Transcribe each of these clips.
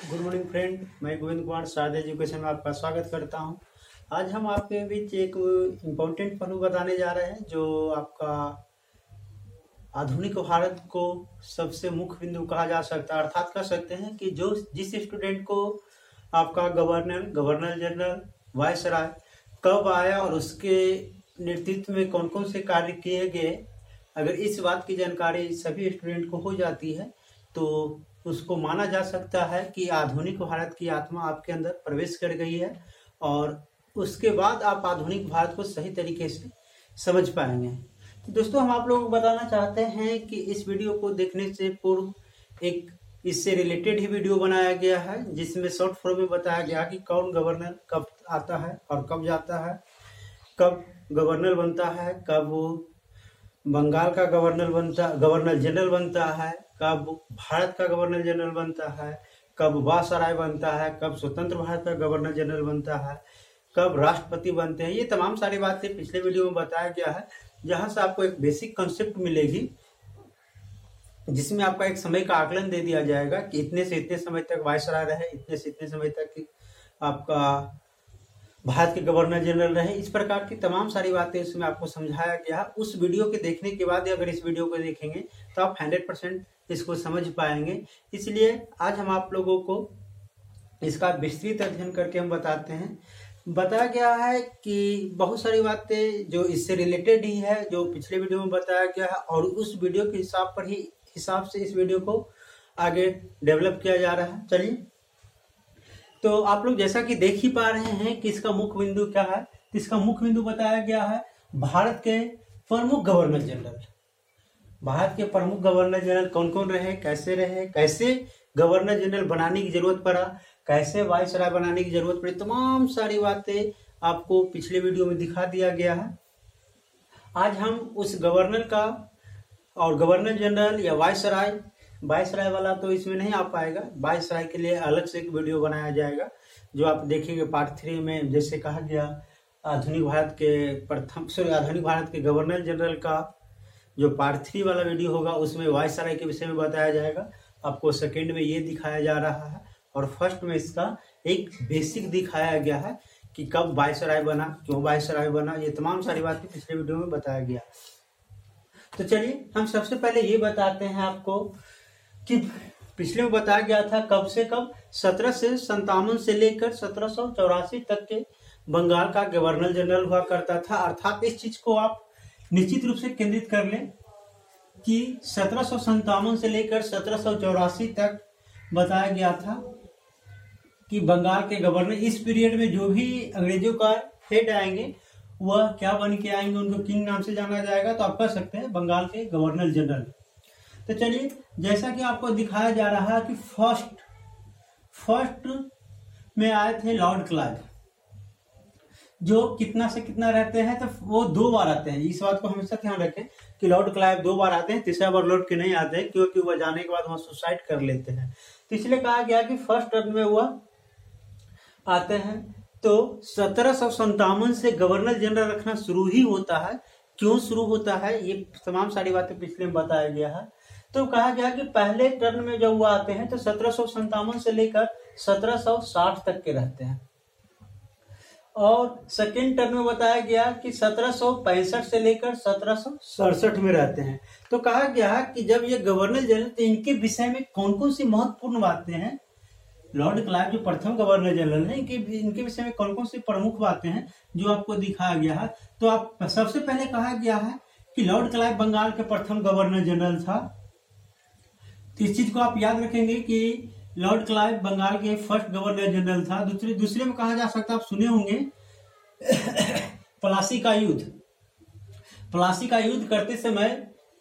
Good morning friend, मैं Govind Kumar Sharda education में आपका स्वागत करता हूं। आज हम आपके बीच एक इम्पोर्टेंट पहलू बताने जा रहे हैं जो आपका आधुनिक भारत को सबसे मुख्य बिंदु कहा जा सकता है। अर्थात कह सकते हैं कि जो जिस स्टूडेंट को आपका गवर्नर जनरल वायसराय कब आया और उसके नेतृत्व में कौन कौन से कार्य किए गए, अगर इस बात की जानकारी सभी स्टूडेंट को हो जाती है तो उसको माना जा सकता है कि आधुनिक भारत की आत्मा आपके अंदर प्रवेश कर गई है और उसके बाद आप आधुनिक भारत को सही तरीके से समझ पाएंगे। तो दोस्तों, हम आप लोगों को बताना चाहते हैं कि इस वीडियो को देखने से पूर्व एक इससे रिलेटेड ही वीडियो बनाया गया है जिसमें शॉर्ट फॉर्म में बताया गया कि कौन गवर्नर कब आता है और कब जाता है, कब गवर्नर बनता है, कब वो बंगाल का गवर्नर जनरल बनता है, कब भारत का गवर्नर जनरल बनता है, कब वायसराय बनता है, कब स्वतंत्र भारत का गवर्नर जनरल बनता है, कब राष्ट्रपति बनते हैं। ये तमाम सारी बातें पिछले वीडियो में बताया गया है, जहां से आपको एक बेसिक कॉन्सेप्ट मिलेगी जिसमें आपका एक समय का आकलन दे दिया जाएगा कि इतने से इतने समय तक वायसराय रहे, इतने से इतने समय तक आपका भारत के गवर्नर जनरल रहे। इस प्रकार की तमाम सारी बातें उसमें आपको समझाया गया। उस वीडियो के देखने के बाद अगर इस वीडियो को देखेंगे तो आप 100% इसको समझ पाएंगे। इसलिए आज हम आप लोगों को इसका विस्तृत अध्ययन करके हम बताते हैं। बताया गया है कि बहुत सारी बातें जो इससे रिलेटेड ही है, जो पिछले वीडियो में बताया गया है और उस वीडियो के हिसाब से इस वीडियो को आगे डेवलप किया जा रहा है। चलिए, तो आप लोग जैसा कि देख ही पा रहे हैं कि इसका मुख्य बिंदु क्या है। इसका मुख्य बिंदु बताया गया है भारत के प्रमुख गवर्नर जनरल। भारत के प्रमुख गवर्नर जनरल कौन कौन रहे, कैसे गवर्नर जनरल बनाने की जरूरत पड़ा, कैसे वायसराय बनाने की जरूरत पड़ी, तमाम सारी बातें आपको पिछले वीडियो में दिखा दिया गया है। आज हम उस गवर्नर का और गवर्नर जनरल या वायसराय वाला तो इसमें नहीं आ पाएगा। वायसराय के लिए अलग से एक वीडियो बनाया जाएगा जो आप देखेंगे पार्ट 3 में। जैसे कहा गया आधुनिक भारत के गवर्नर जनरल का जो पार्ट 3 वाला वीडियो होगा उसमें वायसराय के विषय में बताया जाएगा। आपको सेकेंड में ये दिखाया जा रहा है और फर्स्ट में इसका एक बेसिक दिखाया गया है कि कब वायसराय बना, क्यों वायसराय बना, ये तमाम सारी बातें पिछले वीडियो में बताया गया। तो चलिए, हम सबसे पहले ये बताते हैं आपको कि पिछले में बताया गया था कब से कब 1757 से लेकर 1784 तक के बंगाल का गवर्नर जनरल हुआ करता था। अर्थात इस चीज को आप निश्चित रूप से केंद्रित कर लें कि 1757 से लेकर 1784 तक बताया गया था कि बंगाल के गवर्नर, इस पीरियड में जो भी अंग्रेजों का हेड आएंगे वह क्या बन के आएंगे, उनको किंग नाम से जाना जाएगा। तो आप कह सकते हैं बंगाल के गवर्नर जनरल। तो चलिए, जैसा कि आपको दिखाया जा रहा है कि फर्स्ट में आए थे लॉर्ड क्लाइव, जो कितना से कितना रहते हैं, तो वो 2 बार आते हैं। इस बात को हमेशा ध्यान रखें कि लॉर्ड क्लाइव 2 बार आते हैं, तीसरा बार लौट के नहीं आते हैं क्योंकि वह जाने के बाद वहां सुसाइड कर लेते हैं। तो इसलिए कहा गया कि फर्स्ट टर्म में वह आते हैं। तो 1757 से गवर्नर जनरल रखना शुरू ही होता है। क्यों शुरू होता है, ये तमाम सारी बातें पिछले में बताया गया है। तो कहा गया कि पहले टर्न में जब वो आते हैं तो 1757 से लेकर 1760 तक के रहते हैं और सेकेंड टर्न में बताया गया कि 1765 से लेकर 1767 में रहते हैं। तो कहा गया कि जब ये गवर्नर जनरल, तो इनके विषय में कौन कौन सी महत्वपूर्ण बातें हैं, लॉर्ड क्लाइव जो प्रथम गवर्नर जनरल है, इनके विषय में कौन कौन सी प्रमुख बातें हैं जो आपको दिखाया गया है। तो आप सबसे पहले कहा गया है कि लॉर्ड क्लाइव बंगाल के प्रथम गवर्नर जनरल था। तो इस चीज को आप याद रखेंगे कि लॉर्ड क्लाइव बंगाल के फर्स्ट गवर्नर जनरल था। दूसरे में कहा जा सकता है, आप सुने होंगे प्लासी का युद्ध करते समय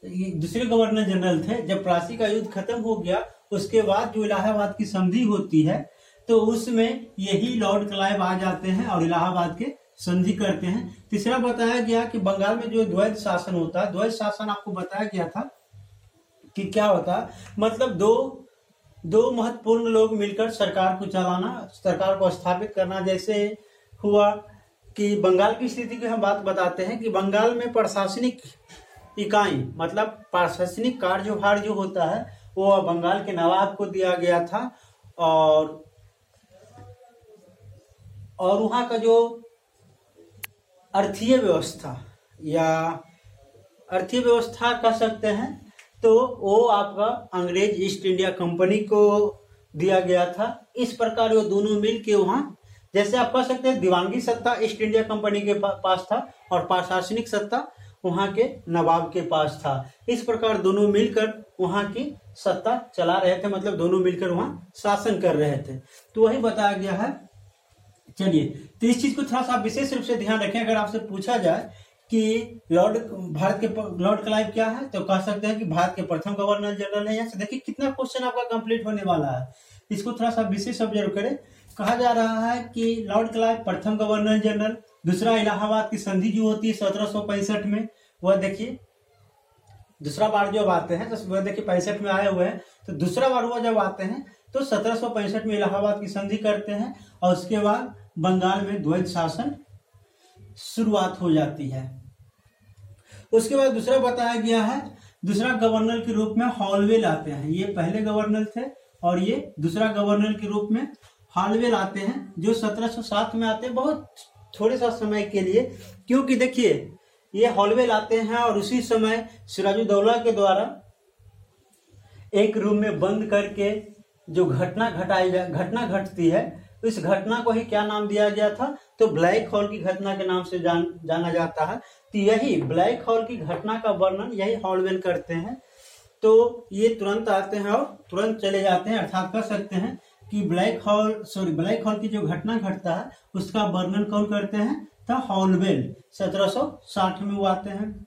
दूसरे गवर्नर जनरल थे। जब प्लासी का युद्ध खत्म हो गया उसके बाद जो इलाहाबाद की संधि होती है तो उसमें यही लॉर्ड क्लाइव आ जाते हैं और इलाहाबाद के संधि करते हैं। तीसरा बताया गया कि बंगाल में जो द्वैध शासन होता है, द्वैध शासन आपको बताया गया था कि क्या होता है, मतलब दो महत्वपूर्ण लोग मिलकर सरकार को चलाना, सरकार को स्थापित करना। जैसे हुआ कि बंगाल की स्थिति की हम बात बताते हैं कि बंगाल में प्रशासनिक इकाई, मतलब प्रशासनिक कार्यभार जो होता है वो बंगाल के नवाब को दिया गया था और वहाँ का जो अर्थीय व्यवस्था या अर्थीय व्यवस्था कह सकते हैं, तो वो आपका अंग्रेज ईस्ट इंडिया कंपनी को दिया गया था। इस प्रकार वो दोनों मिल के वहाँ, जैसे आप कह सकते हैं दीवानगी सत्ता ईस्ट इंडिया कंपनी के पास था और प्रशासनिक सत्ता वहाँ के नवाब के पास था। इस प्रकार दोनों मिलकर वहाँ की सत्ता चला रहे थे, मतलब दोनों मिलकर वहाँ शासन कर रहे थे। तो वही बताया गया है। चलिए, तो इस चीज को थोड़ा सा विशेष रूप से ध्यान रखें। अगर आपसे पूछा जाए कि लॉर्ड क्लाइव क्या है, तो कह सकते हैं कि भारत के प्रथम गवर्नर जनरल है। यहाँ से देखिए कितना क्वेश्चन आपका कंप्लीट होने वाला है, इसको थोड़ा सा विशेष ऑब्जर्व करें। कहा जा रहा है कि लॉर्ड क्लाइव प्रथम गवर्नर जनरल। दूसरा, इलाहाबाद की संधि जो होती है 1765 में, वह देखिए दूसरा बार जब आते हैं तो वह देखिए 65 में आए हुए हैं, तो दूसरा बार वह जब आते हैं तो 1765 में इलाहाबाद की संधि करते हैं और उसके बाद बंगाल में द्वैत शासन शुरुआत हो जाती है। उसके बाद दूसरा बताया गया है, दूसरा गवर्नर के रूप में हॉलवेल आते हैं। ये पहले गवर्नर थे और ये दूसरा गवर्नर के रूप में हॉलवेल आते हैं, जो 1707 में आते हैं, बहुत थोड़े सा समय के लिए। क्योंकि देखिए ये हॉलवेल आते हैं और उसी समय सिराजुद्दौला के द्वारा एक रूम में बंद करके जो घटना घटती है, इस घटना को ही क्या नाम दिया गया था, तो ब्लैक होल की घटना के नाम से जाना जाता है। तो यही ब्लैक होल की घटना का वर्णन यही हॉलवेल करते हैं। तो ये तुरंत आते हैं और तुरंत चले जाते हैं, अर्थात कह सकते हैं कि ब्लैक होल की जो घटना घटता है उसका वर्णन कौन करते हैं, तो हॉलवेल 1760 में वो आते हैं।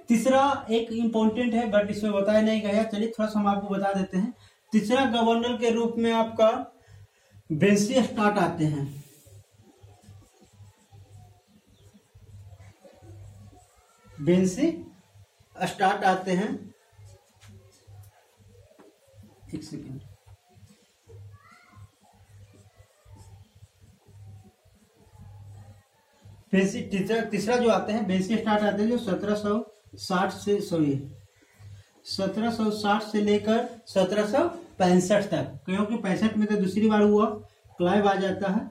तीसरा एक इम्पोर्टेंट है बट इसमें बताया नहीं गया, चलिए थोड़ा सा हम आपको बता देते हैं। तीसरा गवर्नर के रूप में आपका बेंसी स्टार्ट आते हैं। बेंसी स्टार्ट आते हैं, एक सेकेंड, तीसरा जो आते हैं बेंसी स्टार्ट आते हैं, जो 1760 से लेकर 1765 तक, क्योंकि 65 में तो दूसरी बार हुआ, क्लाइव आ जाता है।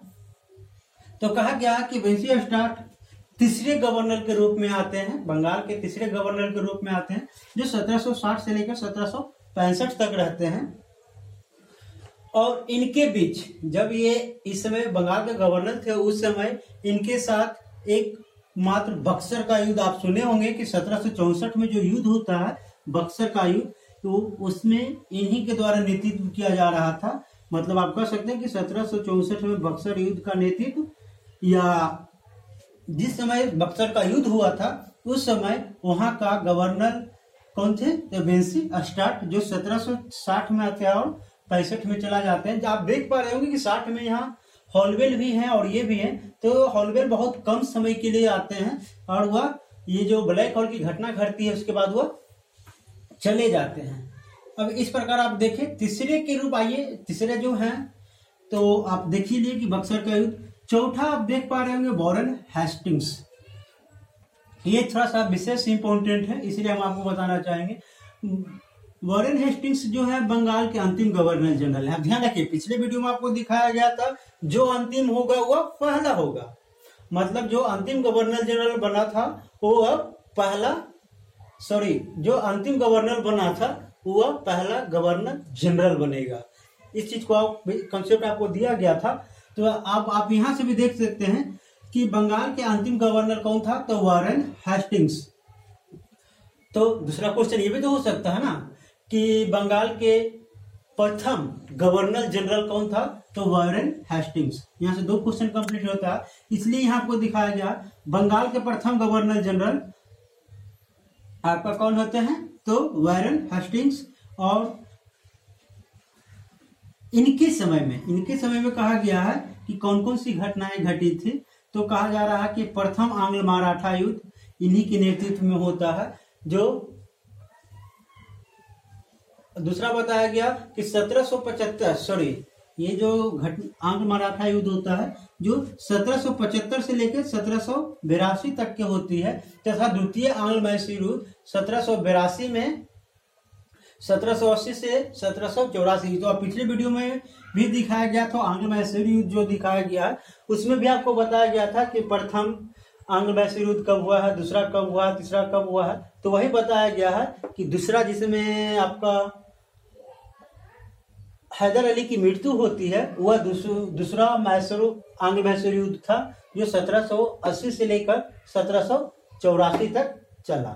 तो कहा गया कि बेंसी स्टार्ट तीसरे गवर्नर के रूप में आते हैं, बंगाल के तीसरे गवर्नर के रूप में आते हैं, जो 1760 से लेकर 1765 तक रहते हैं। और इनके बीच जब ये इस समय बंगाल के गवर्नर थे, उस समय इनके साथ एक मात्र बक्सर का युद्ध आप सुने होंगे कि 1764 में जो युद्ध होता है बक्सर का युद्ध, तो उसमें इन्हीं के द्वारा नेतृत्व किया जा रहा था। मतलब आप कह सकते हैं कि 1764 में बक्सर युद्ध का नेतृत्व, या जिस समय बक्सर का युद्ध हुआ था उस समय वहां का गवर्नर कौन थे, तो बेंसी स्टार्ट, जो 1760 में आते हैं और 65 में चला जाते हैं। आप देख पा रहे होंगे कि 60 में यहाँ हॉलवेल भी हैं और ये भी हैं, तो हॉलवेल बहुत कम समय के लिए आते हैं और वह ये जो ब्लैक होल की घटना घटती है उसके बाद वह चले जाते हैं। अब इस प्रकार आप देखें तीसरे के रूप, आइए तीसरे जो हैं तो आप देख ही लिए कि बक्सर का युद्ध। चौथा आप देख पा रहे होंगे वॉरेन हेस्टिंग्स, ये थोड़ा सा विशेष इंपॉर्टेंट है इसलिए हम आपको बताना चाहेंगे। वॉरेन हेस्टिंग्स जो है बंगाल के अंतिम गवर्नर जनरल है। ध्यान रखिए पिछले वीडियो में आपको दिखाया गया था जो अंतिम होगा वह पहला होगा, मतलब जो अंतिम गवर्नर जनरल बना था वो अब जो अंतिम गवर्नर बना था वह पहला गवर्नर जनरल बनेगा। इस चीज को कंसेप्ट आपको दिया गया था। तो आप यहां से भी देख सकते हैं कि बंगाल के अंतिम गवर्नर कौन था, तो वॉरेन हेस्टिंग्स। तो दूसरा क्वेश्चन ये भी तो हो सकता है ना कि बंगाल के प्रथम गवर्नर जनरल कौन था, तो वॉरेन हेस्टिंग्स। यहाँ से दो क्वेश्चन कंप्लीट होता है, इसलिए यहाँ आपको दिखाया गया बंगाल के प्रथम गवर्नर जनरल आपका कौन होते हैं, तो वॉरेन हेस्टिंग्स। और इनके समय में कहा गया है कि कौन कौन सी घटनाएं घटी थी, तो कहा जा रहा है कि प्रथम आंग्ल मराठा युद्ध इन्हीं के नेतृत्व में होता है। जो दूसरा बताया गया कि 1775 ये जो आंग्ल मराठा युद्ध होता है जो 1775 से लेकर 1782 तक के होती है, तथा द्वितीय आंग्ल मैसूर युद्ध 1782 में 1780 से 1784। तो अब पिछले वीडियो में भी दिखाया गया था आंग्ल मैसूर युद्ध जो दिखाया गया है, उसमें भी आपको बताया गया था कि प्रथम आंग्ल मैसूर युद्ध कब हुआ है, दूसरा कब हुआ है, तीसरा कब हुआ है। तो वही बताया गया है कि दूसरा जिसमें आपका हैदर अली की मृत्यु होती है वह दूसरा आंग्ल मैसूर युद्ध था जो 1780 से लेकर 1784 तक चला।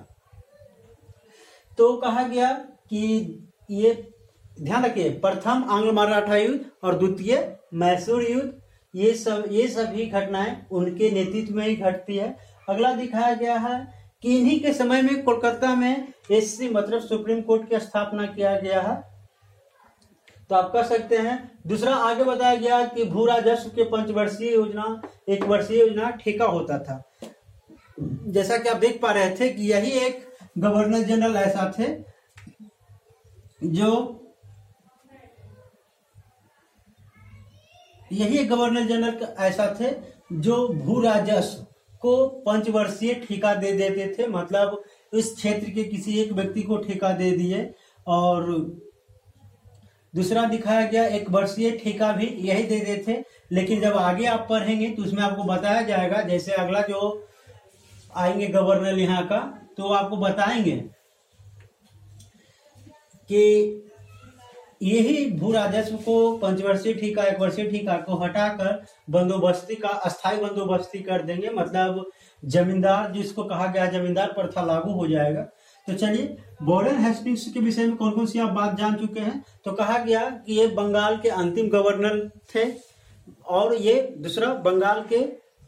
तो कहा गया कि ये ध्यान रखिए, प्रथम आंग्ल मराठा युद्ध और द्वितीय मैसूर युद्ध, ये सभी घटनाएं उनके नेतृत्व में ही घटती है। अगला दिखाया गया है कि इन्हीं के समय में कोलकाता में एससी मतलब सुप्रीम कोर्ट की स्थापना किया गया है। तो आप कर सकते हैं। दूसरा आगे बताया गया कि भू राजस्व के पंचवर्षीय योजना, एक वर्षीय योजना ठेका होता था। जैसा कि आप देख पा रहे थे कि यही एक गवर्नर जनरल ऐसा थे जो भू राजस्व को पंचवर्षीय ठेका दे देते थे। मतलब इस क्षेत्र के किसी एक व्यक्ति को ठेका दे दिए। और दूसरा दिखाया गया एक वर्षीय ठेका भी यही दे देते थे। लेकिन जब आगे आप पढ़ेंगे तो उसमें आपको बताया जाएगा, जैसे अगला जो आएंगे गवर्नर यहाँ का, तो आपको बताएंगे कि यही भू राजस्व को पंचवर्षीय ठेका, एक वर्षीय ठेका को हटाकर बंदोबस्ती का अस्थायी बंदोबस्ती कर देंगे। मतलब जमींदार, जिसको कहा गया जमींदार प्रथा लागू हो जाएगा। तो चलिए, वॉरेन हेस्टिंग्स के विषय में कौन कौन सी आप बात जान चुके हैं। तो कहा गया कि ये बंगाल के अंतिम गवर्नर थे और ये दूसरा बंगाल के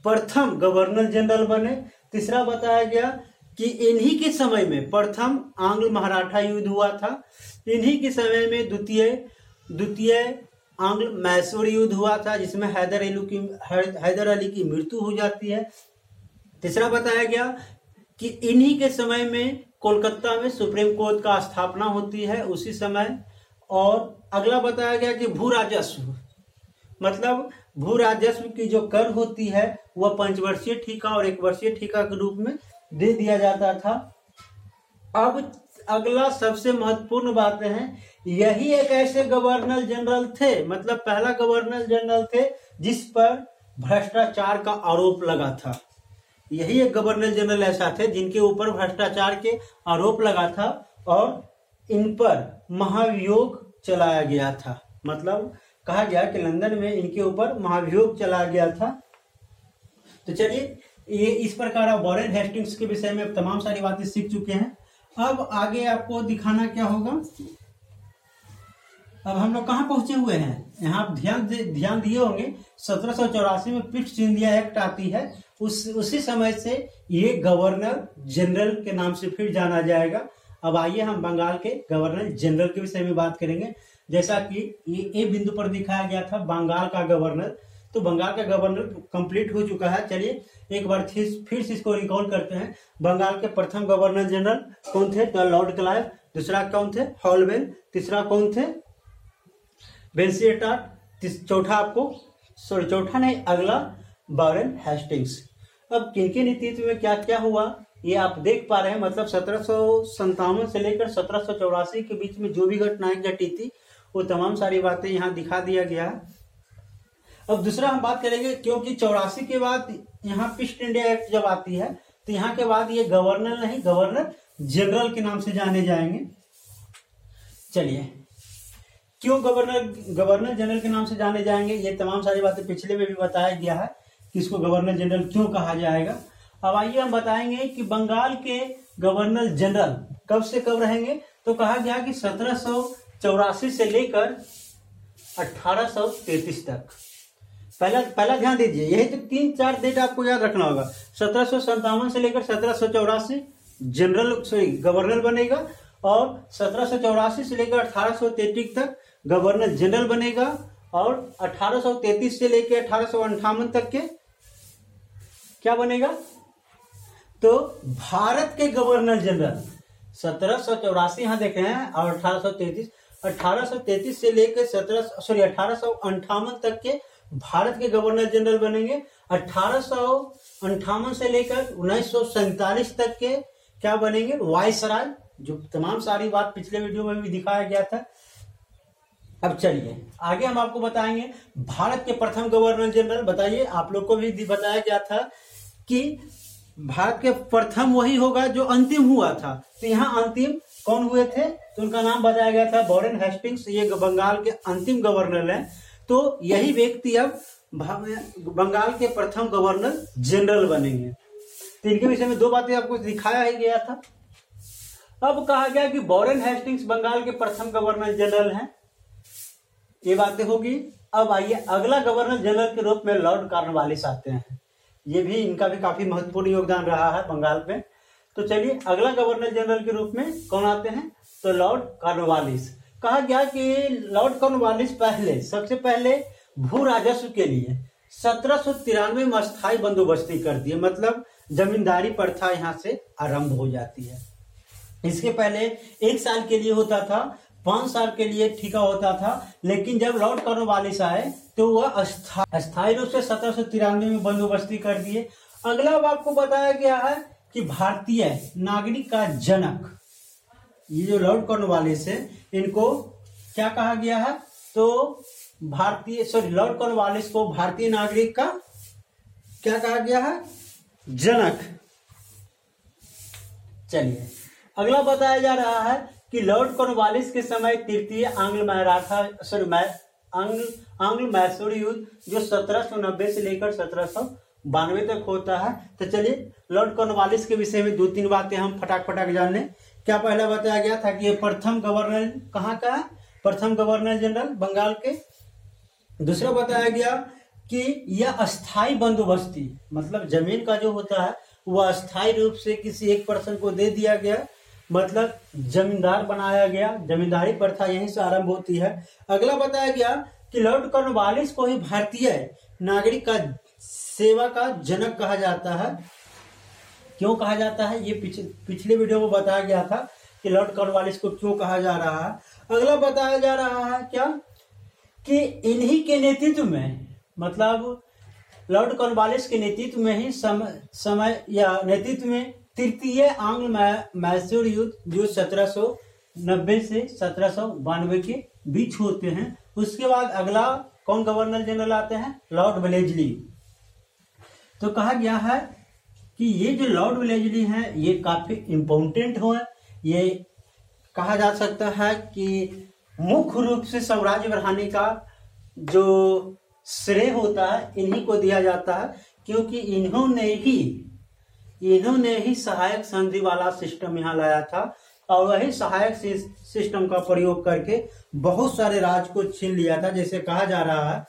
प्रथम गवर्नर जनरल बने। तीसरा बताया गया कि इन्हीं के समय में प्रथम आंग्ल मराठा युद्ध हुआ था। इन्हीं के समय में द्वितीय आंग्ल मैसूर युद्ध हुआ था जिसमें हैदर अली की मृत्यु हो जाती है। तीसरा बताया गया कि इन्हीं के समय में कोलकाता में सुप्रीम कोर्ट का स्थापना होती है उसी समय। और अगला बताया गया कि भू राजस्व, मतलब भू राजस्व की जो कर होती है वह पंचवर्षीय ठेका और एक वर्षीय ठेका के रूप में दे दिया जाता था। अब अगला सबसे महत्वपूर्ण बात है, यही एक ऐसे गवर्नर जनरल थे, मतलब पहला गवर्नर जनरल थे जिस पर भ्रष्टाचार का आरोप लगा था। यही एक गवर्नर जनरल ऐसा थे जिनके ऊपर भ्रष्टाचार के आरोप लगा था और इन पर महाभियोग चलाया गया था। मतलब कहा गया कि लंदन में इनके ऊपर महाभियोग चलाया गया था। तो चलिए, ये इस प्रकार आप वॉरेन हेस्टिंग्स के विषय में तमाम सारी बातें सीख चुके हैं। अब आगे आपको दिखाना क्या होगा, अब हम लोग कहाँ पहुंचे हुए हैं। यहाँ ध्यान दिए होंगे 1784 में पिट्स इंडिया एक्ट आती है। उसी समय से ये गवर्नर जनरल के नाम से फिर जाना जाएगा। अब आइए हम बंगाल के गवर्नर जनरल के विषय में बात करेंगे। जैसा कि ये बिंदु पर दिखाया गया था बंगाल का गवर्नर, तो बंगाल का गवर्नर कंप्लीट हो चुका है। चलिए एक बार फिर से इसको रिकॉल करते हैं। बंगाल के प्रथम गवर्नर जनरल कौन थे? तो लॉर्ड क्लाइव। दूसरा कौन थे? हॉलवेल। तीसरा कौन थे? बेल्सिएटाट। चौथा नहीं, अगला वॉरेन हेस्टिंग्स। अब किनके नेतृत्व में क्या क्या हुआ ये आप देख पा रहे हैं। मतलब 1757 से लेकर 1784 के बीच में जो भी घटनाएं घटी थी वो तमाम सारी बातें यहाँ दिखा दिया गया है। अब दूसरा हम बात करेंगे, क्योंकि 84 के बाद यहाँ पिस्ट इंडिया एक्ट जब आती है तो यहाँ के बाद ये गवर्नर नहीं, गवर्नर जनरल के नाम से जाने जाएंगे। चलिए, क्यों गवर्नर जनरल के नाम से जाने जाएंगे, ये तमाम सारी बातें पिछले में भी बताया गया है कि इसको गवर्नर जनरल क्यों कहा जाएगा। अब आइए हम बताएंगे कि बंगाल के गवर्नर जनरल कब से कब रहेंगे। तो कहा गया कि 1784 से लेकर 1833 तक। पहला ध्यान दीजिए, यही तो 3-4 डेट आपको याद रखना होगा। 1757 से लेकर 1784 गवर्नर बनेगा और 1784 से लेकर 1833 तक गवर्नर जनरल बनेगा और 1833 से लेकर 1858 तक के क्या बनेगा? तो भारत के गवर्नर जनरल। 1784 यहाँ देख रहे हैं और 1833 से लेकर 1858 तक के भारत के गवर्नर जनरल बनेंगे। 1858 से लेकर 1947 तक के क्या बनेंगे? वायसराय जो तमाम सारी बात पिछले वीडियो में भी दिखाया गया था। अब चलिए आगे हम आपको बताएंगे भारत के प्रथम गवर्नर जनरल। बताइए, आप लोग को भी बताया गया था कि भारत के प्रथम वही होगा जो अंतिम हुआ था, तो यहाँ अंतिम कौन हुए थे, तो उनका नाम बताया गया था वॉरेन हेस्टिंग्स। ये बंगाल के अंतिम गवर्नर हैं, तो यही व्यक्ति अब बंगाल के प्रथम गवर्नर जनरल बनेंगे। तो इनके विषय में 2 बातें आपको दिखाया ही गया था। अब कहा गया कि वॉरेन हेस्टिंग्स बंगाल के प्रथम गवर्नर जनरल हैं, ये बातें होगी। अब आइए अगला गवर्नर जनरल के रूप में लॉर्ड कॉर्नवालिस आते हैं। ये भी इनका भी काफी महत्वपूर्ण योगदान रहा है बंगाल पे। तो चलिए अगला गवर्नर जनरल के रूप में कौन आते हैं, तो लॉर्ड कॉर्नवालिस। कहा गया कि लॉर्ड कॉर्नवालिस सबसे पहले भू राजस्व के लिए 1793 में अस्थायी बंदोबस्ती कर दिए, मतलब जमींदारी प्रथा यहाँ से आरंभ हो जाती है। इसके पहले 1 साल के लिए होता था, 5 साल के लिए ठेका होता था, लेकिन जब लॉर्ड कॉर्नवालिस आए तो वह अस्थायी रूप से 1793 में बंदोबस्ती कर दिए। अगला अब आपको बताया गया है कि भारतीय नागरिक का जनक, ये जो लॉर्ड कॉर्नवालिस है, इनको क्या कहा गया है, तो लॉर्ड कॉर्नवालिस को भारतीय नागरिक का क्या कहा गया है, जनक। चलिए अगला बताया जा रहा है कि लॉर्ड कॉर्नवालिस के समय तृतीय आंग्ल मैसूर युद्ध जो 1790 से लेकर 1792 तक होता है। तो चलिए लॉर्ड कॉर्नवालिस के विषय में 2-3 बातें हम फटाक जान लें। क्या पहला बताया गया था कि ये प्रथम गवर्नर कहाँ का है, प्रथम गवर्नर जनरल बंगाल के। दूसरा बताया गया कि यह अस्थाई बंदोबस्ती, मतलब जमीन का जो होता है वह अस्थाई रूप से किसी एक पर्सन को दे दिया गया, मतलब जमींदार बनाया गया। जमींदारी प्रथा यहीं से आरंभ होती है। अगला बताया गया कि लॉर्ड कॉर्नवालिस को ही भारतीय नागरिक का सेवा का जनक कहा जाता है। क्यों कहा जाता है, ये पिछले वीडियो में बताया गया था कि लॉर्ड कॉर्नवालिस को क्यों कहा जा रहा है। अगला बताया जा रहा है क्या, कि इन्हीं के नेतृत्व में, मतलब लॉर्ड कॉर्नवालिस के नेतृत्व में ही नेतृत्व में तृतीय आंग्ल मैसूर युद्ध जो 1790 से 1792 के बीच होते हैं। उसके बाद अगला कौन गवर्नर जनरल आते हैं, लॉर्ड वेलेस्ली। तो कहा गया है कि ये जो लॉर्ड वेलेस्ली हैं ये काफी इम्पोर्टेंट हो, ये कहा जा सकता है कि मुख्य रूप से साम्राज्य बढ़ाने का जो श्रेय होता है इन्हीं को दिया जाता है, क्योंकि इन्होंने ही सहायक संधि वाला सिस्टम यहाँ लाया था, और वही सहायक सिस्टम का प्रयोग करके बहुत सारे राज को छीन लिया था। जैसे कहा जा रहा है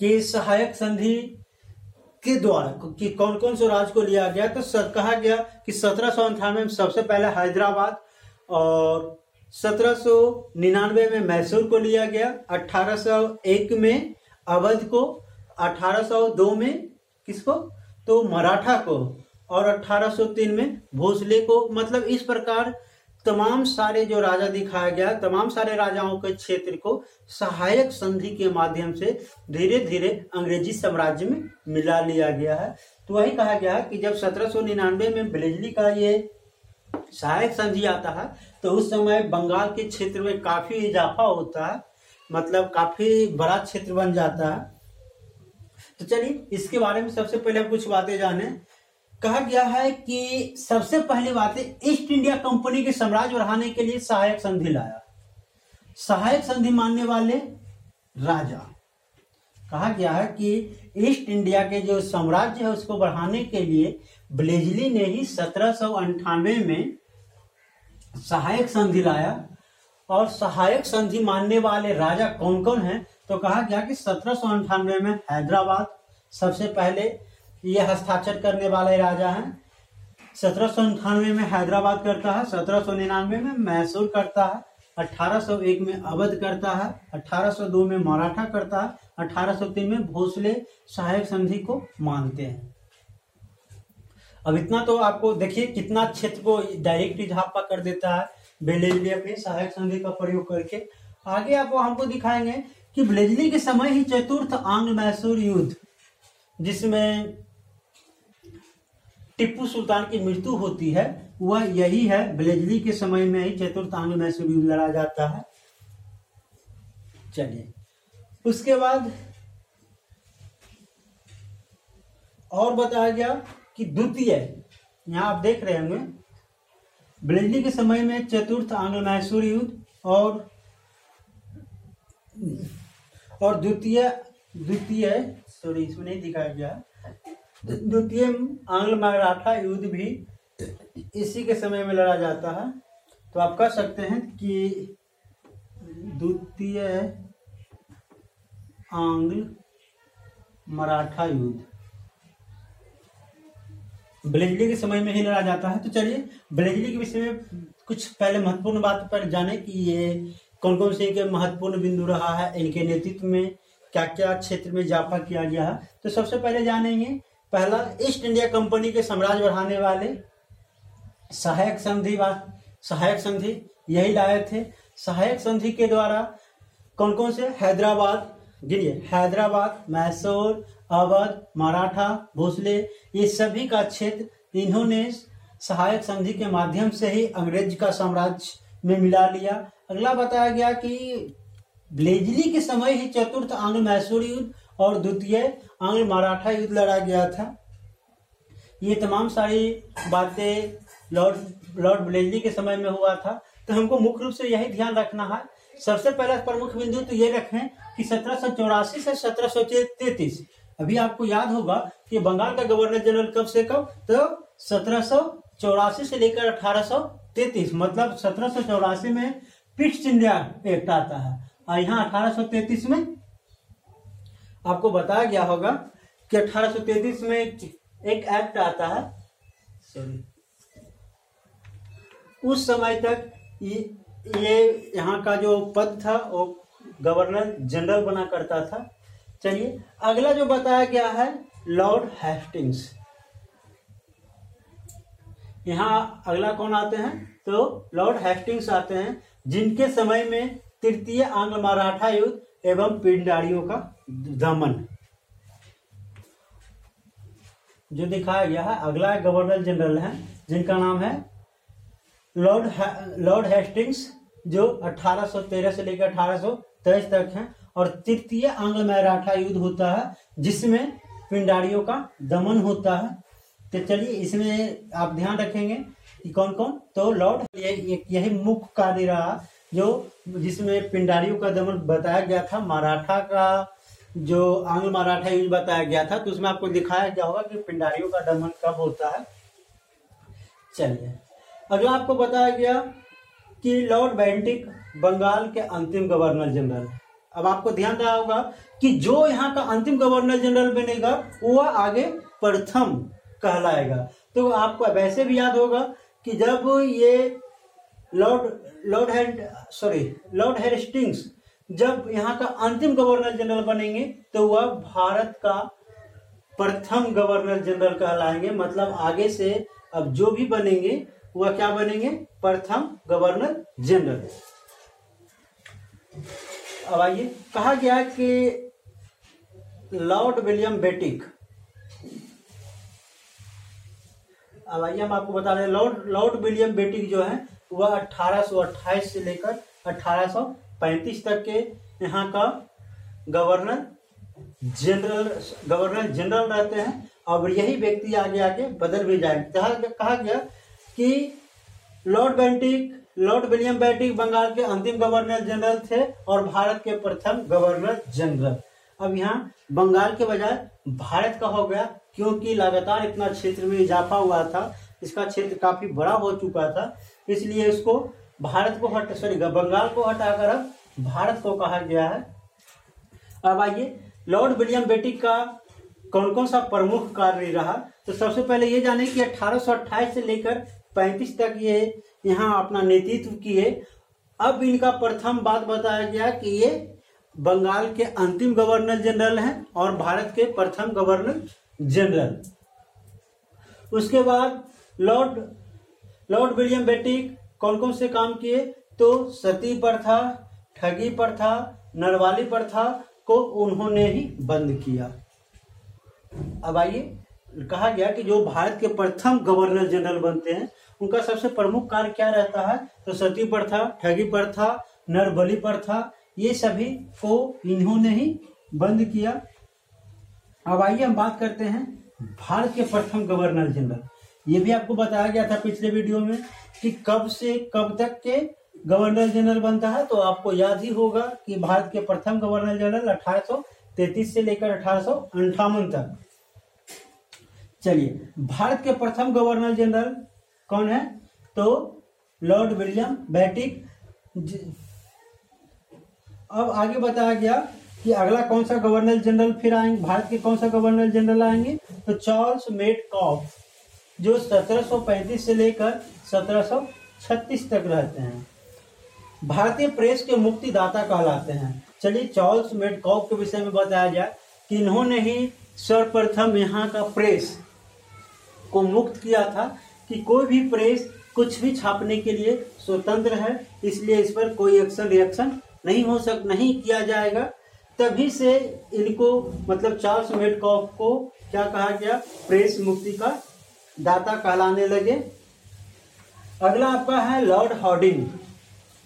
कि सहायक संधि के द्वारा कि कौन कौन से राज को लिया गया, तो कहा गया कि 1798 में सबसे पहले हैदराबाद, और 1799 में मैसूर को लिया गया, 1801 में अवध को, 1802 में किसको, तो मराठा को, और 1803 में भोसले को। मतलब इस प्रकार तमाम सारे जो राजा दिखाया गया, तमाम सारे राजाओं के क्षेत्र को सहायक संधि के माध्यम से धीरे धीरे अंग्रेजी साम्राज्य में मिला लिया गया है। तो वही कहा गया कि जब 1799 में वेलेस्ली का ये सहायक संधि आता है तो उस समय बंगाल के क्षेत्र में काफी इजाफा होता है, मतलब काफी बड़ा क्षेत्र बन जाता है। तो चलिए इसके बारे में सबसे पहले हम कुछ बातें जाने। कहा गया है कि सबसे पहली बात है ईस्ट इंडिया कंपनी के साम्राज्य बढ़ाने के लिए सहायक संधि लाया। सहायक संधि मानने वाले राजा, कहा गया है कि ईस्ट इंडिया के जो साम्राज्य है उसको बढ़ाने के लिए वेलेस्ली ने ही 1798 में सहायक संधि लाया। और सहायक संधि मानने वाले राजा कौन कौन हैं, तो कहा गया कि 1798 में हैदराबाद सबसे पहले ये हस्ताक्षर करने वाले राजा हैं। 1798 में हैदराबाद करता है, 1799 में मैसूर करता है, 1801 में अवध करता है, 1802 में मराठा करता है, 1803 में भोसले सहायक संधि को मानते हैं। अब इतना तो आपको देखिए कितना क्षेत्र को डायरेक्ट इजाफा कर देता है वेलेस्ली अपनी सहायक संधि का प्रयोग करके। आगे आप हमको दिखाएंगे कि वेलेस्ली के समय ही चतुर्थ आंग्ल मैसूर युद्ध, जिसमें टिप्पू सुल्तान की मृत्यु होती है, वह यही है, ब्लेजली के समय में ही चतुर्थ आंग्ल मैसूर युद्ध लड़ा जाता है। चलिए, उसके बाद और बताया गया कि द्वितीय, यहां आप देख रहे होंगे, ब्लेजली के समय में चतुर्थ आंग्ल मैसूर युद्ध और द्वितीय सॉरी इसमें नहीं दिखाया गया, द्वितीय आंग्ल मराठा युद्ध भी इसी के समय में लड़ा जाता है। तो आप कह सकते हैं कि द्वितीय आंग्ल मराठा युद्ध ब्लेजली के समय में ही लड़ा जाता है। तो चलिए, ब्लेजली के विषय में कुछ पहले महत्वपूर्ण बात पर जाने कि ये कौन कौन से इनके महत्वपूर्ण बिंदु रहा है, इनके नेतृत्व में क्या क्या क्षेत्र में इजाफा किया गया है। तो सबसे पहले जानेंगे, पहला, ईस्ट इंडिया कंपनी के साम्राज्य बढ़ाने वाले सहायक संधि यही लाए थे। सहायक संधि के द्वारा कौन कौन से, हैदराबाद, गिनिए, हैदराबाद, मैसूर, अवध, मराठा, भोसले, ये सभी का क्षेत्र इन्होंने सहायक संधि के माध्यम से ही अंग्रेज का साम्राज्य में मिला लिया। अगला बताया गया कि ब्लेजली के समय ही चतुर्थ आंग्ल मैसूर युद्ध और द्वितीय आंग्ल मराठा युद्ध लड़ा गया था। ये तमाम सारी बातें लॉर्ड ब्लेजली के समय में हुआ था। तो हमको मुख्य रूप से यही ध्यान रखना है। सबसे पहला प्रमुख बिंदु तो ये रखें कि 1784 से 1733, अभी आपको याद होगा कि बंगाल का गवर्नर जनरल कब से कब, तो 1784 से लेकर 1833, मतलब 1784 में ईस्ट इंडिया एक्ट आता है और यहाँ 1833 में आपको बताया गया होगा कि 1833 में एक एक्ट आता है। उस समय तक ये यहाँ का जो पद था वो गवर्नर जनरल बना करता था। चलिए, अगला जो बताया गया है लॉर्ड हेस्टिंग्स। यहाँ अगला कौन आते हैं, तो लॉर्ड हेस्टिंग्स आते हैं, जिनके समय में तृतीय आंग्ल मराठा युद्ध एवं पिंडारियों का दमन जो दिखाया गया है। अगला गवर्नर जनरल है जिनका नाम है लॉर्ड हेस्टिंग्स, जो 1813 से लेकर 1823 तक हैं। और तृतीय आंग्ल मराठा युद्ध होता है जिसमें पिंडारियों का दमन होता है। तो चलिए, इसमें आप ध्यान रखेंगे कि कौन कौन, तो लॉर्ड यही मुख्य कार्य रहा जो जिसमें पिंडारियों का दमन बताया गया था। मराठा का जो आंग्ल मराठा युद्ध बताया गया था, तो उसमें आपको दिखाया गया होगा कि पिंडारियों का दमन कब होता है। चलिए, अगला आपको बताया गया कि लॉर्ड बेंटिक बंगाल के अंतिम गवर्नर जनरल। अब आपको ध्यान रहा होगा कि जो यहाँ का अंतिम गवर्नर जनरल बनेगा वह आगे प्रथम कहलाएगा। तो आपको वैसे भी याद होगा कि जब ये लॉर्ड हेस्टिंग्स जब यहाँ का अंतिम गवर्नर जनरल बनेंगे तो वह भारत का प्रथम गवर्नर जनरल कहलाएंगे। मतलब आगे से अब जो भी बनेंगे वह क्या बनेंगे, प्रथम गवर्नर जनरल। अब आइए, कहा गया कि लॉर्ड विलियम बेटिक, अब आइए हम आपको बता रहे हैं, लॉर्ड विलियम बेटिक जो है वह 1828 से लेकर 1835 तक के यहाँ का गवर्नर जनरल रहते हैं। और यही व्यक्ति आगे आगे बदल भी जाएंगे। कहा गया कि लॉर्ड विलियम बेटिक बंगाल के अंतिम गवर्नर जनरल थे और भारत के प्रथम गवर्नर जनरल। अब यहाँ बंगाल के बजाय भारत का हो गया, क्योंकि लगातार इतना क्षेत्र में इजाफा हुआ था, इसका क्षेत्र काफी बड़ा हो चुका था, इसलिए इसको बंगाल को हटाकर अब भारत को कहा गया है। अब आइए, लॉर्ड विलियम बेटिक का कौन कौन सा प्रमुख कार्य रहा। तो सबसे पहले ये जाने कि 1828 से लेकर 35 तक ये यहाँ अपना नेतृत्व किए। अब इनका प्रथम बात बताया गया कि ये बंगाल के अंतिम गवर्नर जनरल हैं और भारत के प्रथम गवर्नर जनरल। उसके बाद लॉर्ड विलियम बेटिक कौन कौन से काम किए, तो सती प्रथा, ठगी प्रथा, नरवाली प्रथा को उन्होंने ही बंद किया। अब आइए, कहा गया कि जो भारत के प्रथम गवर्नर जनरल बनते हैं उनका सबसे प्रमुख कार्य क्या रहता है? तो सती प्रथा, ठगी प्रथा, नरबलि प्रथा, ये सभी को इन्होंने ही बंद किया। अब आइए हम बात करते हैं भारत के प्रथम गवर्नर जनरल। ये भी आपको बताया गया था पिछले वीडियो में कि कब से कब तक के गवर्नर जनरल बनता है। तो आपको याद ही होगा कि भारत के प्रथम गवर्नर जनरल 1833 से लेकर 1858 तक। चलिए, भारत के प्रथम गवर्नर जनरल कौन है? तो लॉर्ड विलियम बेंटिक। अब आगे बताया गया कि अगला कौन सा गवर्नर जनरल फिर आएंगे, भारत के कौन सा गवर्नर जनरल आएंगे? तो चार्ल्स मेडकॉफ, जो 1735 से लेकर 1736 तक रहते हैं। भारतीय प्रेस के मुक्तिदाता कहलाते हैं। चलिए, चार्ल्स मेडकॉफ के विषय में बताया जाए कि इन्होंने ही सर्वप्रथम यहाँ का प्रेस को मुक्त किया था कि कोई भी प्रेस कुछ भी छापने के लिए स्वतंत्र है, इसलिए इस पर कोई एक्शन रिएक्शन नहीं किया जाएगा। तभी से इनको मतलब चार्ल्स मेडकॉफ को क्या कहा गया? प्रेस मुक्ति का दाता कहलाने लगे। अगला आपका है लॉर्ड हार्डिंग।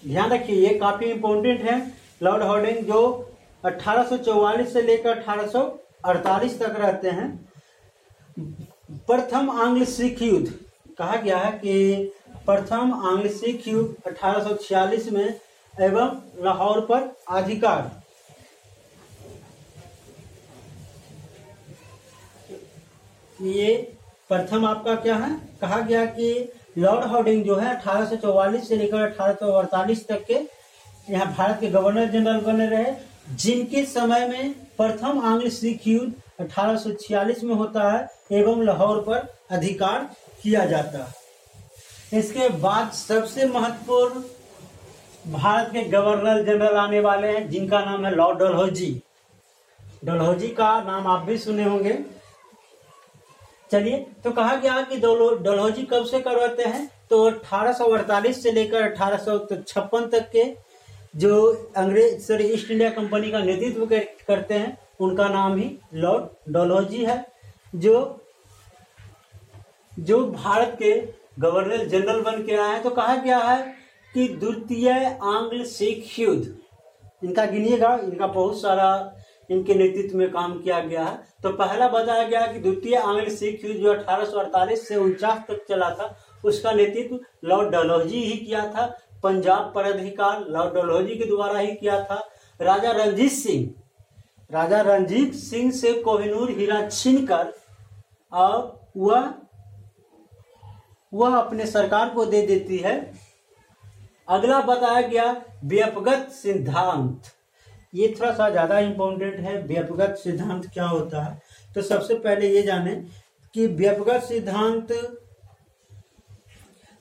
ध्यान रखिए, ये काफी इंपॉर्टेंट है। लॉर्ड हार्डिंग जो 1844 से लेकर 1848 तक रहते हैं। प्रथम आंग्ल सिख युद्ध कहा गया है कि प्रथम आंग्ल सिख युद्ध 1846 में एवं लाहौर पर अधिकार। ये प्रथम आपका क्या है? कहा गया कि लॉर्ड हार्डिंग जो है 1844 से लेकर 1848 तक के यहाँ भारत के गवर्नर जनरल बने रहे, जिनके समय में प्रथम आंग्ल सिख युद्ध 1846 में होता है एवं लाहौर पर अधिकार किया जाता है। इसके बाद सबसे महत्वपूर्ण भारत के गवर्नर जनरल आने वाले हैं, जिनका नाम है लॉर्ड डलहौजी। डलहौजी का नाम आप भी सुने होंगे। चलिए, तो कहा गया कि डलहौजी कब से करवाते हैं? तो 1848 से लेकर 1856 तक के जो अंग्रेज ईस्ट इंडिया कंपनी का नेतृत्व करते हैं, उनका नाम ही लॉर्ड डलहौजी है, जो भारत के गवर्नर जनरल बन के आए हैं। तो कहा गया है कि द्वितीय आंग्ल सिख युद्ध, इनका गिनिएगा, इनका बहुत सारा इनके नेतृत्व में काम किया गया है। तो पहला बताया गया कि द्वितीय आंग्ल सिख युद्ध जो 1848 से 49 तक चला था, उसका नेतृत्व लॉर्ड डलहौजी ही किया था। पंजाब पर अधिकार लॉर्ड डलहौजी के द्वारा ही किया था। राजा रणजीत सिंह से कोहिनूर हीरा छीनकर और वह अपने सरकार को दे देती है। अगला बताया गया व्यक्तिगत सिद्धांत। ये थोड़ा सा ज्यादा इंपॉर्टेंट है। व्यक्तिगत सिद्धांत क्या होता है? तो सबसे पहले ये जाने कि व्यक्तिगत सिद्धांत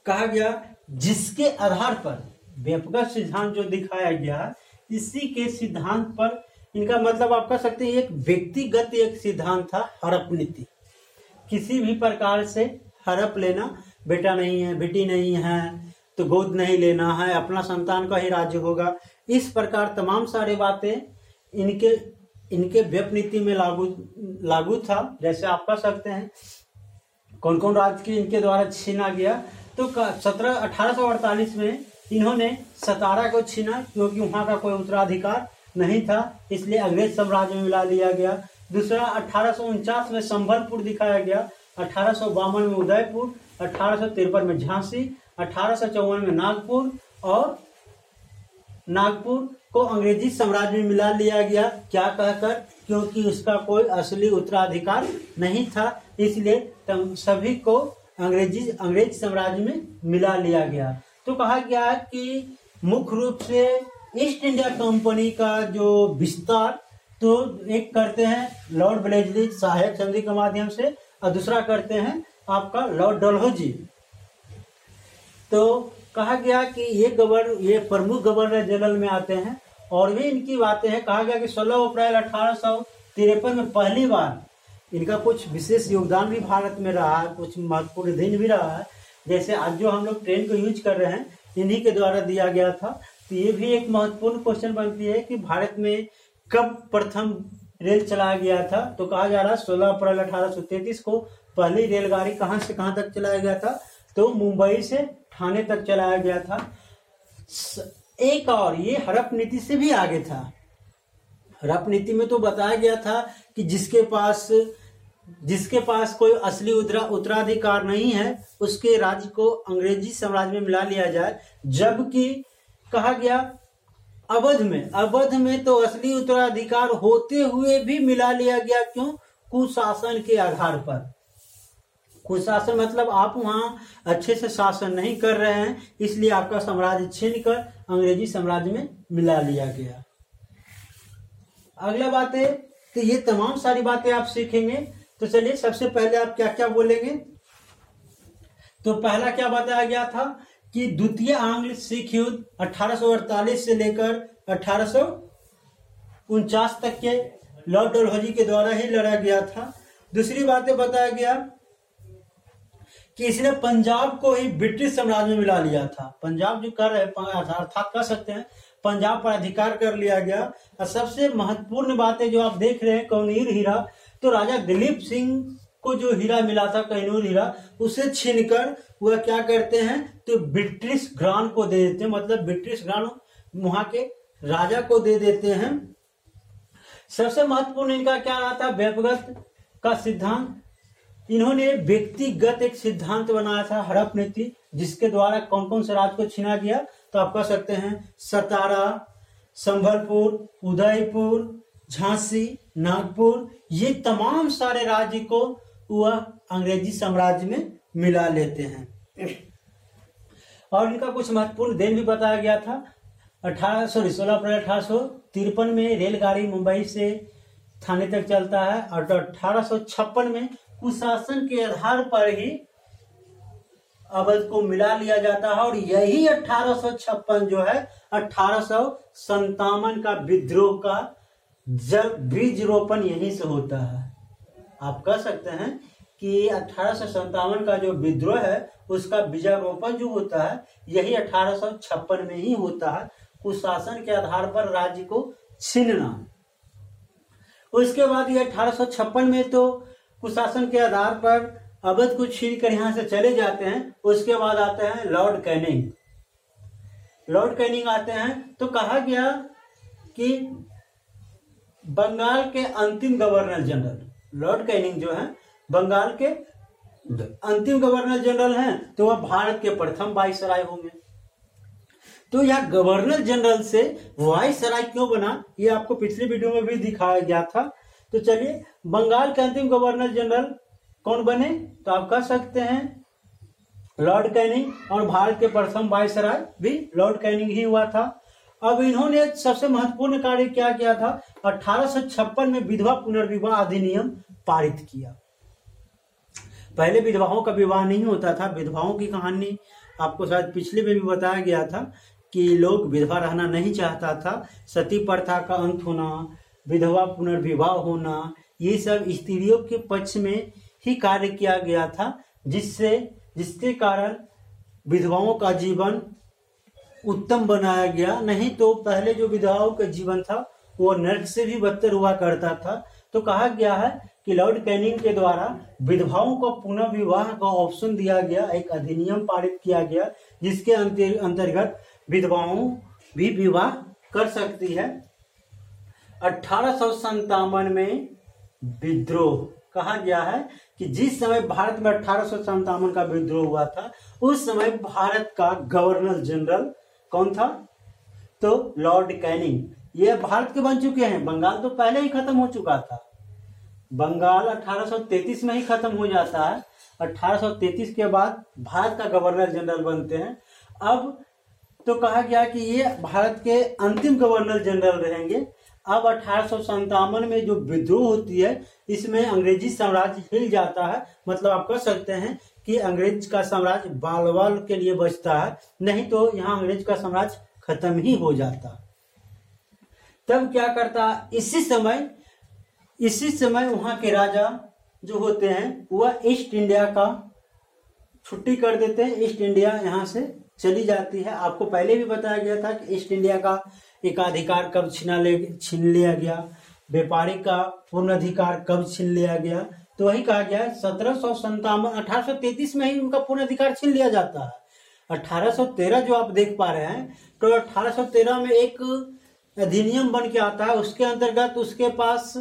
कहा गया जिसके आधार पर व्यक्तिगत सिद्धांत जो दिखाया गया, इसी के सिद्धांत पर, इनका मतलब आप कह सकते हैं एक व्यक्तिगत एक सिद्धांत था, हड़प नीति। किसी भी प्रकार से हड़प लेना, बेटा नहीं है, बेटी नहीं है तो गोद नहीं लेना है, अपना संतान का ही राज्य होगा, इस प्रकार तमाम सारी बातें इनके व्यप नीति में लागू था। जैसे आप कह सकते हैं कौन कौन राज्य की इनके द्वारा छीना गया। तो 1848 में इन्होंने सतारा को छीना, क्योंकि वहां का कोई उत्तराधिकार नहीं था, इसलिए अंग्रेज साम्राज्य में मिला लिया गया। दूसरा 1849 में संबलपुर दिखाया गया, 1852 में उदयपुर, 1853 में झांसी, 1854 में नागपुर, और नागपुर को अंग्रेजी साम्राज्य में मिला लिया गया। क्या कहकर? क्योंकि उसका कोई असली उत्तराधिकार नहीं था, इसलिए सभी को अंग्रेज साम्राज्य में मिला लिया गया। तो कहा गया कि मुख्य रूप से ईस्ट इंडिया कंपनी का जो विस्तार तो एक करते हैं लॉर्ड ब्लेजली सहायक संधि के माध्यम से, और दूसरा करते हैं आपका लॉर्ड डलहौजी। तो कहा गया कि ये प्रमुख गवर्नर जनरल में आते हैं, और भी इनकी बातें हैं। कहा गया कि 16 अप्रैल 1853 में पहली बार इनका कुछ विशेष योगदान भी भारत में रहा है, कुछ महत्वपूर्ण दिन भी रहा है। जैसे आज जो हम लोग ट्रेन को यूज कर रहे हैं, इन्हीं के द्वारा दिया गया था। तो ये भी एक महत्वपूर्ण क्वेश्चन बनती है कि भारत में कब प्रथम रेल चलाया गया था। तो कहा जा रहा है 16 अप्रैल 1833 को पहली रेलगाड़ी कहां से कहां तक चलाया गया था? तो मुंबई से ठाणे तक चलाया गया था। एक और ये हड़प नीति से भी आगे था। हड़प नीति में तो बताया गया था कि जिसके पास कोई असली उत्तराधिकार नहीं है उसके राज्य को अंग्रेजी साम्राज्य में मिला लिया जाए, जबकि कहा गया अवध में तो असली उत्तराधिकार होते हुए भी मिला लिया गया। क्यों? कुशासन के आधार पर। कुशासन मतलब आप वहां अच्छे से शासन नहीं कर रहे हैं, इसलिए आपका साम्राज्य छीन कर अंग्रेजी साम्राज्य में मिला लिया गया। अगला बात है, तो ये तमाम सारी बातें आप सीखेंगे। तो चलिए सबसे पहले आप क्या क्या बोलेंगे। तो पहला क्या बताया गया था कि द्वितीय आंग्ल सिख युद्ध 1848 से लेकर 1849 तक के लॉर्ड डलहौजी के द्वारा ही लड़ा गया था। दूसरी बातें बताया गया कि इसने पंजाब को ही ब्रिटिश साम्राज्य में मिला लिया था। पंजाब जो कर रहे अर्थात कह सकते हैं पंजाब पर अधिकार कर लिया गया। और सबसे महत्वपूर्ण बातें जो आप देख रहे हैं, कोहिनूर हीरा, तो राजा दिलीप सिंह को जो हीरा मिला था कोहिनूर हीरा, उसे छीनकर वह क्या करते हैं तो ब्रिटिश ग्रांड को दे देते हैं, मतलब ब्रिटिश ग्रांड वहां के राजा को दे देते हैं। सबसे महत्वपूर्ण इनका क्या रहा था, व्यक्तिगत का सिद्धांत। इन्होंने व्यक्तिगत एक सिद्धांत बनाया था हड़प नीति, जिसके द्वारा कौन कौन से राज्य को छीना गया, तो आप कह सकते हैं सतारा, संबलपुर, उदयपुर, झांसी, नागपुर, ये तमाम सारे राज्य को वह अंग्रेजी साम्राज्य में मिला लेते हैं। और इनका कुछ महत्वपूर्ण दिन भी बताया गया था। 16 अप्रैल 1853 में रेलगाड़ी मुंबई से ठाणे तक चलता है, और 1856 में कुशासन के आधार पर ही अवध को मिला लिया जाता है। और यही 1856 जो है 1857 का विद्रोह का जब बीज रोपण यहीं से होता है। आप कह सकते हैं कि 1857 का जो विद्रोह है उसका बीजारोपण जो होता है यही 1856 में ही होता है, कुशासन के आधार पर राज्य को छीनना। उसके बाद ये 1856 में तो कुशासन के आधार पर अवध को छीन कर यहाँ से चले जाते हैं। उसके बाद आते हैं लॉर्ड कैनिंग। लॉर्ड कैनिंग आते हैं तो कहा गया कि बंगाल के अंतिम गवर्नर जनरल, लॉर्ड कैनिंग जो है बंगाल के अंतिम गवर्नर जनरल हैं, तो वह भारत के प्रथम वाइसराय होंगे। तो यह गवर्नर जनरल से वाइसराय क्यों बना, ये आपको पिछले वीडियो में भी दिखाया गया था। तो चलिए, बंगाल के अंतिम गवर्नर जनरल कौन बने, तो आप कह सकते हैं लॉर्ड कैनिंग, और भारत के प्रथम वाइसराय भी लॉर्ड कैनिंग ही हुआ था। अब इन्होंने सबसे महत्वपूर्ण कार्य क्या किया था, 1856 में विधवा पुनर्विवाह अधिनियम पारित किया। पहले विधवाओं का विवाह नहीं होता था। विधवाओं की कहानी आपको शायद पिछले में भी बताया गया था कि लोग विधवा रहना नहीं चाहता था, सती प्रथा का अंत होना, विधवा पुनर्विवाह होना, ये सब स्त्रियों के पक्ष में ही कार्य किया गया था, जिसके कारण विधवाओं का जीवन उत्तम बनाया गया। नहीं तो पहले जो विधवाओं का जीवन था वो नर्क से भी बदतर हुआ करता था। तो कहा गया है कि लॉर्ड कैनिंग के द्वारा विधवाओं को पुनः विवाह का ऑप्शन दिया गया, एक अधिनियम पारित किया गया जिसके अंतर्गत विधवाओं भी विवाह कर सकती है। 1857 में विद्रोह कहा गया है कि जिस समय भारत में 1857 का विद्रोह हुआ था उस समय भारत का गवर्नर जनरल कौन था, तो लॉर्ड कैनिंग। ये भारत के बन चुके हैं, बंगाल तो पहले ही खत्म हो चुका था। बंगाल 1833 में ही खत्म हो जाता है। 1833 के बाद भारत का गवर्नर जनरल बनते हैं। अब तो कहा गया कि ये भारत के अंतिम गवर्नर जनरल रहेंगे। अब 1857 में जो विद्रोह होती है इसमें अंग्रेजी साम्राज्य हिल जाता है। मतलब आप कह सकते हैं कि अंग्रेज का साम्राज्य बाल बाल के लिए बचता है, नहीं तो यहाँ अंग्रेज का साम्राज्य खत्म ही हो जाता। तब क्या करता, इसी समय वहां के राजा जो होते हैं वह ईस्ट इंडिया का छुट्टी कर देते हैं। ईस्ट इंडिया यहाँ से चली जाती है। आपको पहले भी बताया गया था कि ईस्ट इंडिया का एकाधिकार कब छीन लिया गया, व्यापारी का पूर्ण अधिकार कब छीन लिया गया, तो वही कहा गया है 1833 में ही उनका पूर्ण अधिकार छीन लिया जाता है। 1813 जो आप देख पा रहे हैं, तो 1813 में एक अधिनियम बन के आता है, उसके अंतर्गत उसके पास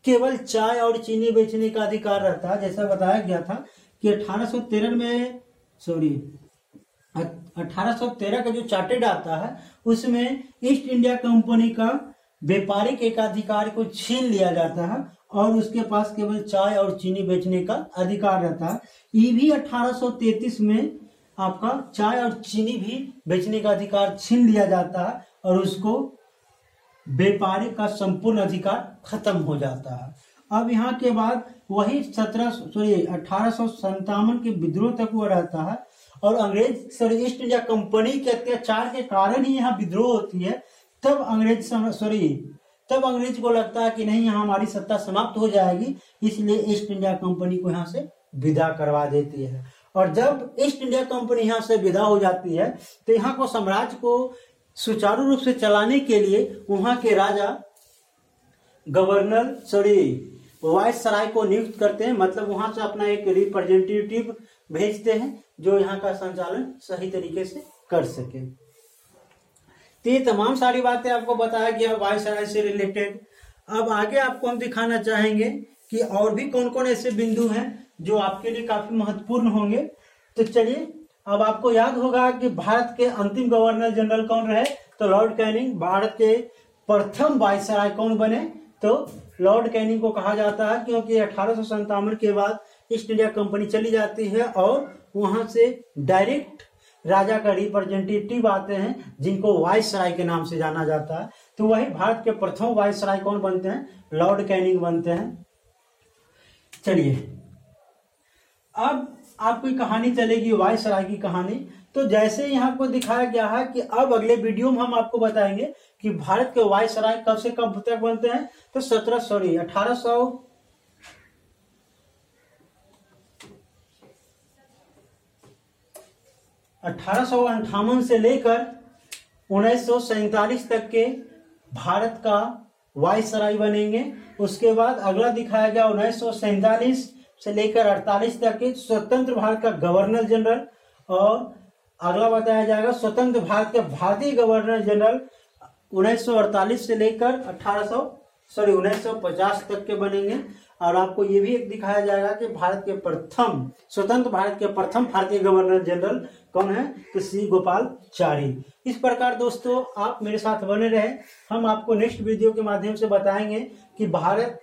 केवल चाय और चीनी बेचने का अधिकार रहता है। जैसा बताया गया था कि 1813 का जो चार्टेड आता है उसमें ईस्ट इंडिया कंपनी का व्यापारिक एकाधिकार को छीन लिया जाता है और उसके पास केवल चाय और चीनी बेचने का अधिकार रहता है। ये भी 1833 में आपका चाय और चीनी भी बेचने का अधिकार छीन लिया जाता है और उसको व्यापारिक का संपूर्ण अधिकार खत्म हो जाता है। अब यहाँ के बाद वही 1857 के विद्रोह तक वो रहता है और ईस्ट इंडिया कंपनी के अत्याचार के कारण ही यहाँ विद्रोह होती है। तब अंग्रेज को लगता है कि नहीं, यहाँ हमारी सत्ता समाप्त हो जाएगी, इसलिए ईस्ट इंडिया कंपनी को यहाँ से विदा करवा देती है। और जब ईस्ट इंडिया कंपनी यहाँ से विदा हो जाती है तो यहाँ को साम्राज्य को सुचारू रूप से चलाने के लिए वहां के राजा वायसराय को नियुक्त करते हैं, मतलब वहां से अपना एक रिप्रेजेंटेटिव भेजते हैं जो यहाँ का संचालन सही तरीके से कर सके। तो ये तमाम सारी बातें आपको बताया गया वायसराय से रिलेटेड। अब आगे आपको हम दिखाना चाहेंगे कि और भी कौन कौन ऐसे बिंदु हैं जो आपके लिए काफी महत्वपूर्ण होंगे। तो चलिए, अब आपको याद होगा कि भारत के अंतिम गवर्नर जनरल कौन रहे, तो लॉर्ड कैनिंग। भारत के प्रथम वायसराय कौन बने, तो लॉर्ड कैनिंग को कहा जाता है, क्योंकि 1857 के बाद ईस्ट इंडिया कंपनी चली जाती है और वहां से डायरेक्ट राजा का रिप्रेजेंटेटिव आते हैं जिनको वायसराय के नाम से जाना जाता है। तो वही भारत के प्रथम वायसराय कौन बनते हैं, लॉर्ड कैनिंग बनते हैं। चलिए, अब आपकी कहानी चलेगी वायसराय की कहानी। तो जैसे यहाँ को दिखाया गया है कि अब अगले वीडियो में हम आपको बताएंगे कि भारत के वायसराय कब से कब तक बनते हैं। तो 1858 से लेकर 1947 तक के भारत का वायसराय बनेंगे। उसके बाद अगला दिखाया गया 1947 से लेकर 48 तक के स्वतंत्र भारत का गवर्नर जनरल, और अगला बताया जाएगा स्वतंत्र भारत के भारतीय गवर्नर जनरल 1948 से लेकर 1950 तक के बनेंगे। और आपको ये भी एक दिखाया जाएगा कि स्वतंत्र भारत के प्रथम भारतीय गवर्नर जनरल कौन है, तो श्री गोपालाचारी। इस प्रकार दोस्तों आप मेरे साथ बने रहे, हम आपको नेक्स्ट वीडियो के माध्यम से बताएंगे कि भारत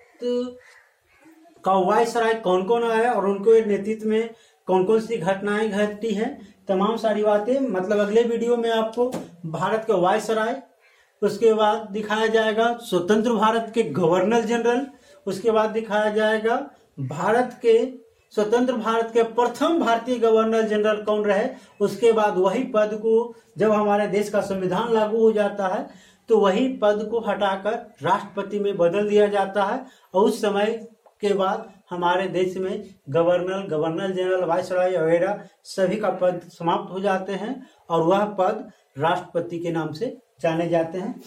का वायसराय कौन कौन आया और उनको नेतृत्व में कौन कौन सी घटनाएं घटती हैं, तमाम सारी बातें। मतलब अगले वीडियो में आपको भारत के वायसराय, उसके बाद दिखाया जाएगा स्वतंत्र भारत के गवर्नर जनरल, उसके बाद दिखाया जाएगा स्वतंत्र भारत के प्रथम भारतीय गवर्नर जनरल कौन रहे। उसके बाद वही पद को जब हमारे देश का संविधान लागू हो जाता है तो वही पद को हटाकर राष्ट्रपति में बदल दिया जाता है और उस समय के बाद हमारे देश में गवर्नर जनरल, वायसराय वगैरह सभी का पद समाप्त हो जाते हैं और वह पद राष्ट्रपति के नाम से जाने जाते हैं।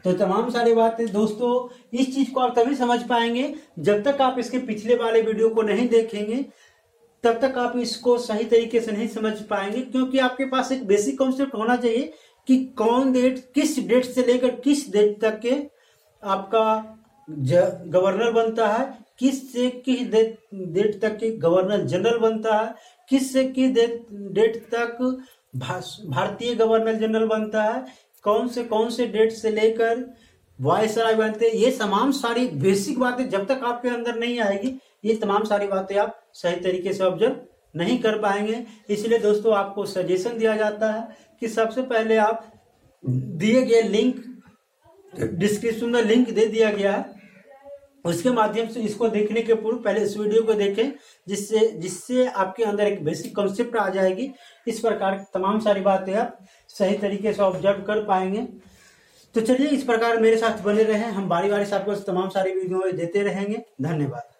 तो तमाम सारी बातें दोस्तों, इस चीज को आप तभी समझ पाएंगे जब तक आप इसके पिछले वाले वीडियो को नहीं देखेंगे, तब तक आप इसको सही तरीके से नहीं समझ पाएंगे। क्योंकि आपके पास एक बेसिक कॉन्सेप्ट होना चाहिए कि किस डेट से लेकर किस डेट तक के आपका गवर्नर बनता है, किस से किस डेट तक के गवर्नर जनरल बनता है, किस से किस डेट तक भारतीय गवर्नर जनरल बनता है, कौन से डेट से लेकर वायसराय बनते हैं। ये तमाम सारी बेसिक बातें जब तक आपके अंदर नहीं आएगी, ये तमाम सारी बातें आप सही तरीके से ऑब्जर्व नहीं कर पाएंगे। इसलिए दोस्तों आपको सजेशन दिया जाता है कि सबसे पहले आप दिए गए लिंक, डिस्क्रिप्शन में लिंक दे दिया गया है, उसके माध्यम से इसको देखने के पूर्व पहले इस वीडियो को देखें, जिससे आपके अंदर एक बेसिक कॉन्सेप्ट आ जाएगी। इस प्रकार तमाम सारी बातें आप सही तरीके से ऑब्जर्व कर पाएंगे। तो चलिए, इस प्रकार मेरे साथ बने रहें, हम बारी बारी से आपको तमाम सारी वीडियो देते रहेंगे। धन्यवाद।